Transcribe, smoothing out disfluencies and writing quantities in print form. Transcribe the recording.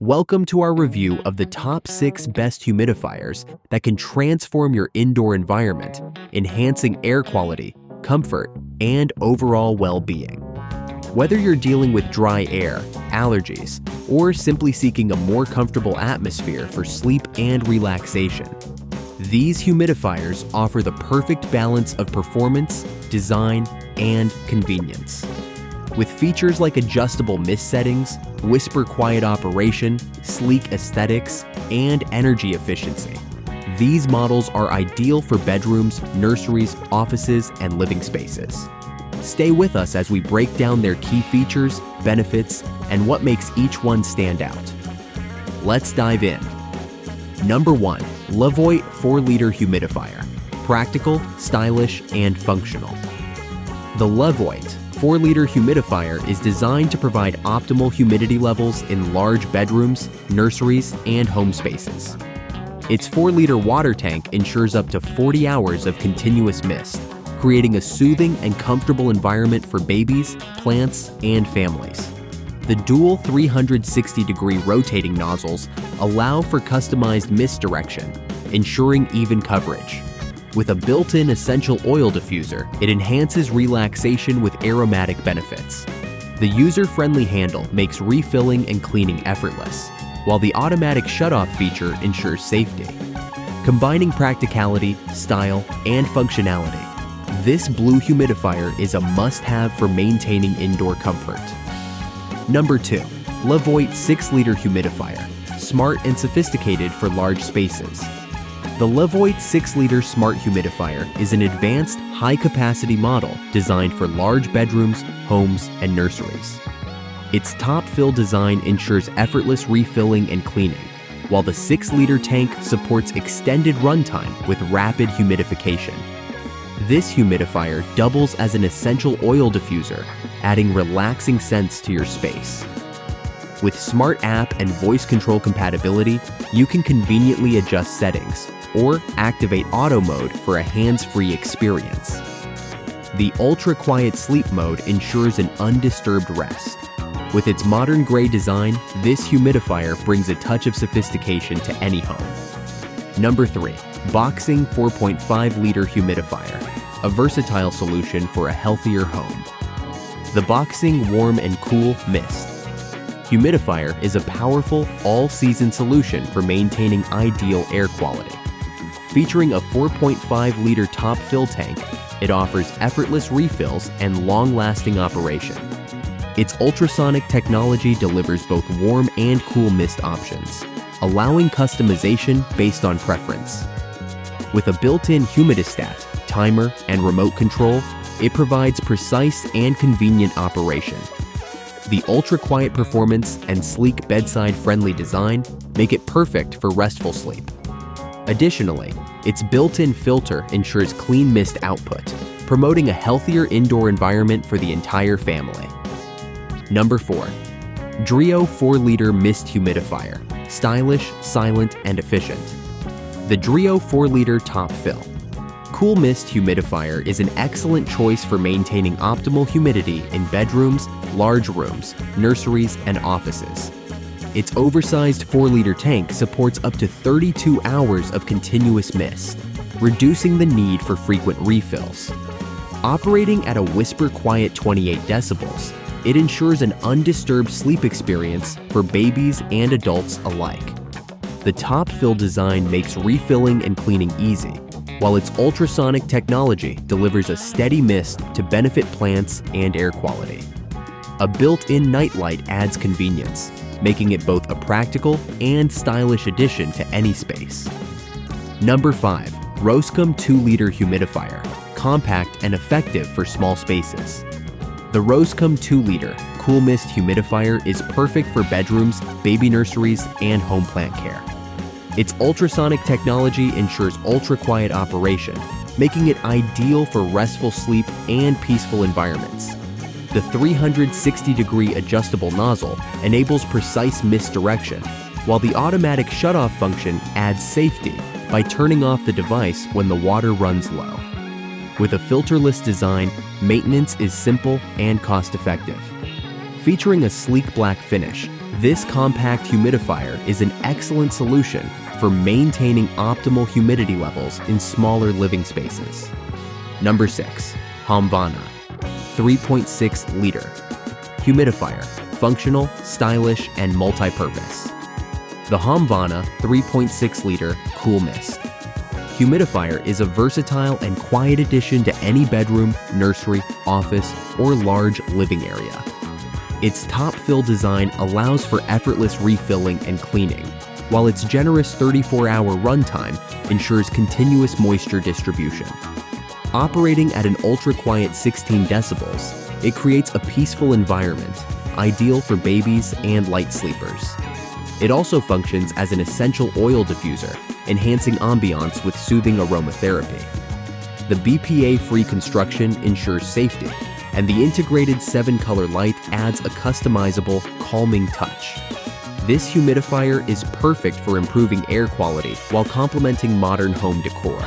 Welcome to our review of the top 6 best humidifiers that can transform your indoor environment, enhancing air quality, comfort, and overall well-being. Whether you're dealing with dry air, allergies, or simply seeking a more comfortable atmosphere for sleep and relaxation, these humidifiers offer the perfect balance of performance, design, and convenience. With features like adjustable mist settings, whisper quiet operation, sleek aesthetics, and energy efficiency, these models are ideal for bedrooms, nurseries, offices, and living spaces. Stay with us as we break down their key features, benefits, and what makes each one stand out. Let's dive in. Number 1. LEVOIT 4-liter humidifier. Practical, stylish, and functional. The LEVOIT 4-liter humidifier is designed to provide optimal humidity levels in large bedrooms, nurseries, and home spaces. Its 4-liter water tank ensures up to 40 hours of continuous mist, creating a soothing and comfortable environment for babies, plants, and families. The dual 360-degree rotating nozzles allow for customized mist direction, ensuring even coverage. With a built-in essential oil diffuser, it enhances relaxation with aromatic benefits. The user-friendly handle makes refilling and cleaning effortless, while the automatic shutoff feature ensures safety. Combining practicality, style, and functionality, this blue humidifier is a must-have for maintaining indoor comfort. Number 2. LEVOIT 6-liter humidifier. Smart and sophisticated for large spaces. The LEVOIT 6-liter smart humidifier is an advanced, high-capacity model designed for large bedrooms, homes, and nurseries. Its top-fill design ensures effortless refilling and cleaning, while the 6-liter tank supports extended runtime with rapid humidification. This humidifier doubles as an essential oil diffuser, adding relaxing scents to your space. With smart app and voice control compatibility, you can conveniently adjust settings or activate auto mode for a hands-free experience. The ultra-quiet sleep mode ensures an undisturbed rest. With its modern gray design, this humidifier brings a touch of sophistication to any home. Number 3. Boxing 4.5-liter humidifier, a versatile solution for a healthier home. The Boxing Warm and Cool Mist humidifier is a powerful, all-season solution for maintaining ideal air quality. Featuring a 4.5-liter top fill tank, it offers effortless refills and long-lasting operation. Its ultrasonic technology delivers both warm and cool mist options, allowing customization based on preference. With a built-in humidistat, timer, and remote control, it provides precise and convenient operation. The ultra-quiet performance and sleek bedside-friendly design make it perfect for restful sleep. Additionally, its built-in filter ensures clean mist output, promoting a healthier indoor environment for the entire family. Number 4. Dreo 4-liter mist humidifier. Stylish, silent, and efficient. The Dreo 4-liter top fill Cool Mist Humidifier is an excellent choice for maintaining optimal humidity in bedrooms, large rooms, nurseries, and offices. Its oversized 4-liter tank supports up to 32 hours of continuous mist, reducing the need for frequent refills. Operating at a whisper-quiet 28 decibels, it ensures an undisturbed sleep experience for babies and adults alike. The top-fill design makes refilling and cleaning easy, while its ultrasonic technology delivers a steady mist to benefit plants and air quality. A built-in nightlight adds convenience, making it both a practical and stylish addition to any space. Number 5. Rosekm 2-liter humidifier. Compact and effective for small spaces. The Rosekm 2-liter Cool Mist humidifier is perfect for bedrooms, baby nurseries, and home plant care. Its ultrasonic technology ensures ultra-quiet operation, making it ideal for restful sleep and peaceful environments. The 360-degree adjustable nozzle enables precise mist direction, while the automatic shutoff function adds safety by turning off the device when the water runs low. With a filterless design, maintenance is simple and cost-effective. Featuring a sleek black finish, This compact humidifier is an excellent solution for maintaining optimal humidity levels in smaller living spaces. Number 6. Homvana 3.6 liter humidifier, functional, stylish, and multi-purpose. The Homvana 3.6 liter Cool Mist humidifier is a versatile and quiet addition to any bedroom, nursery, office, or large living area. Its top-fill design allows for effortless refilling and cleaning, while its generous 34-hour runtime ensures continuous moisture distribution. Operating at an ultra-quiet 16 decibels, it creates a peaceful environment, ideal for babies and light sleepers. It also functions as an essential oil diffuser, enhancing ambiance with soothing aromatherapy. The BPA-free construction ensures safety, and the integrated 7-color light adds a customizable, calming touch. This humidifier is perfect for improving air quality while complementing modern home decor.